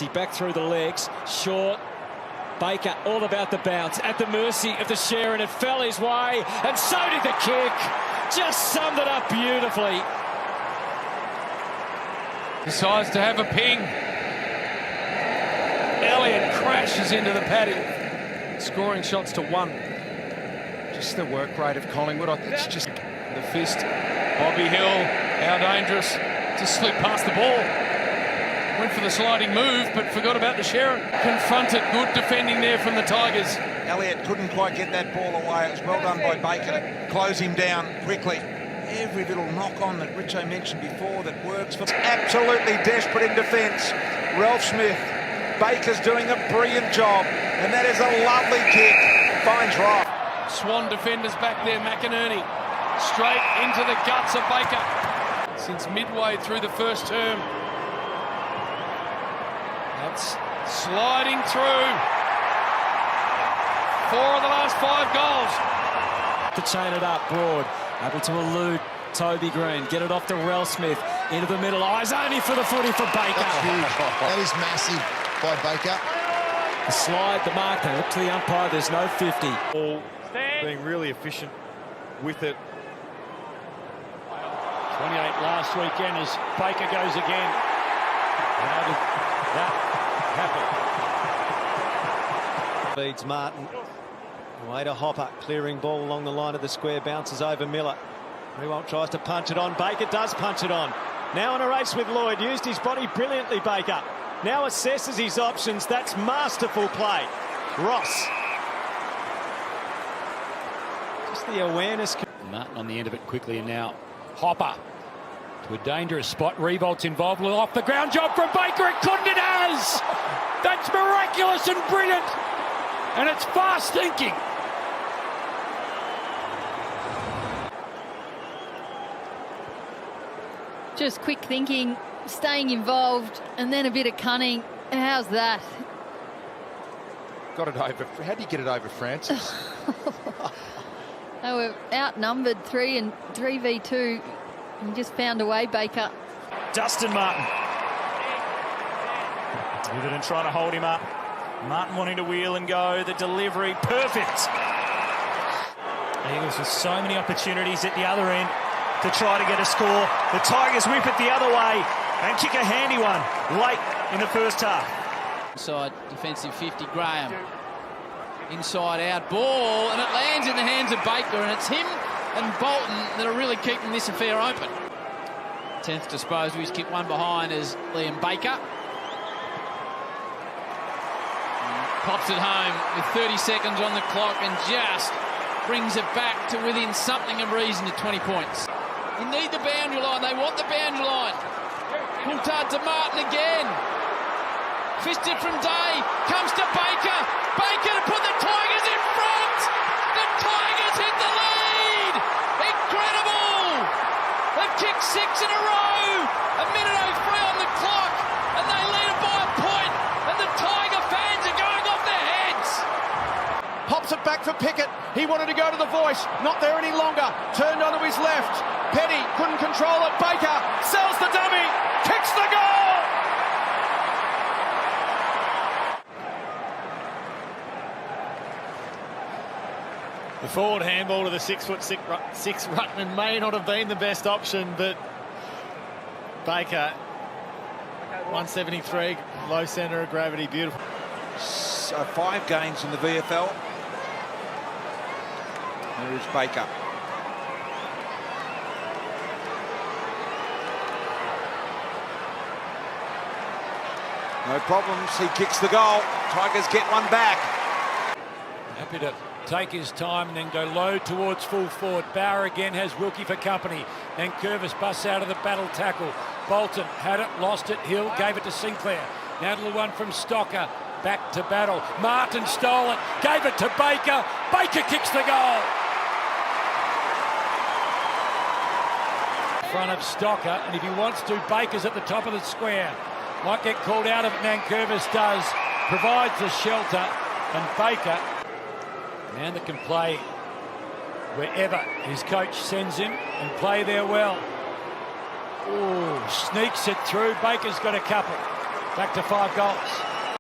opportunity. Back through the legs. Short. Baker all about the bounce. At the mercy of the share, and it fell his way. And so did the kick. Just summed it up beautifully. Decides to have a ping. Elliott crashes into the paddy. Scoring shots to 1. Just the work rate of Collingwood. It's just the fist. Bobby Hill, how dangerous. Just slipped past the ball. Went for the sliding move, but forgot about the Sharon. Confronted, good defending there from the Tigers. Elliott couldn't quite get that ball away. It was well done by Baker to close him down quickly. Every little knock-on that Richo mentioned before that works for... Absolutely desperate in defence. Ralph Smith. Baker's doing a brilliant job, and that is a lovely kick. Finds right. Swan defenders back there, McInerney. Straight into the guts of Baker. Since midway through the first term. That's sliding through. 4 of the last 5 goals. To chain it up, Broad. Able to elude Toby Green. Get it off to Ralph Smith. Into the middle. Eyes only for the footy for Baker. That's huge. That is massive by Baker. The slide, the mark. They look to the umpire. There's no 50. All being really efficient with it. 28 last weekend as Baker goes again. How did that happen? Feeds Martin. Away to Hopper. Clearing ball along the line of the square. Bounces over Miller. Rewalt tries to punch it on. Baker does punch it on. Now in a race with Lloyd. Used his body brilliantly, Baker. Now assesses his options. That's masterful play. Ross. Just the awareness. Martin on the end of it quickly, and now Hopper to a dangerous spot. Revolt's involved with off the ground job from Baker. It couldn't, it has! That's miraculous and brilliant. And it's fast thinking. Just quick thinking, staying involved, and then a bit of cunning. How's that? Got it over. How do you get it over Francis? They were outnumbered 3v2. And just found a way, Baker. Dustin Martin. With it and trying to hold him up. Martin wanting to wheel and go. The delivery, perfect. Eagles with so many opportunities at the other end to try to get a score. The Tigers whip it the other way and kick a handy one late in the first half. Inside defensive 50, Graham. Inside out ball, and it lands in the hands of Baker, and it's him and Bolton that are really keeping this affair open. 10th disposal, he's kicked one behind as Liam Baker. Pops it home with 30 seconds on the clock and just brings it back to within something of reason to 20 points. You need the boundary line, they want the boundary line. Coulthard to Martin again. Fisted from Day, comes to Baker. Baker to put the Tigers in front. The Tigers hit the lead. Incredible. They've kicked 6 in a row. A minute 03 on the clock, and they lead it by a point. And the Tiger fans are going off their heads. Pops it back for Pickett. He wanted to go to the voice. Not there any longer. Turned onto his left. Petty couldn't control it. Baker sells the dummy. Kicks the goal. The forward handball to the 6'6" ruckman may not have been the best option, but Baker, 173, low centre of gravity, beautiful. 5 games in the VFL. There is Baker. No problems, he kicks the goal. Tigers get one back. Happy to take his time and then go low towards full forward. Bauer again has Wilkie for company. Then Curvis busts out of the battle tackle. Bolton had it, lost it. Hill gave it to Sinclair. Now to the one from Stocker. Back to battle. Martin stole it. Gave it to Baker. Baker kicks the goal. In front of Stocker. And if he wants to, Baker's at the top of the square. Might get called out of it. Nankervis does. Provides the shelter. And Baker, a man that can play wherever his coach sends him and play there well. Oh, sneaks it through. Baker's got a couple. Back to 5 goals.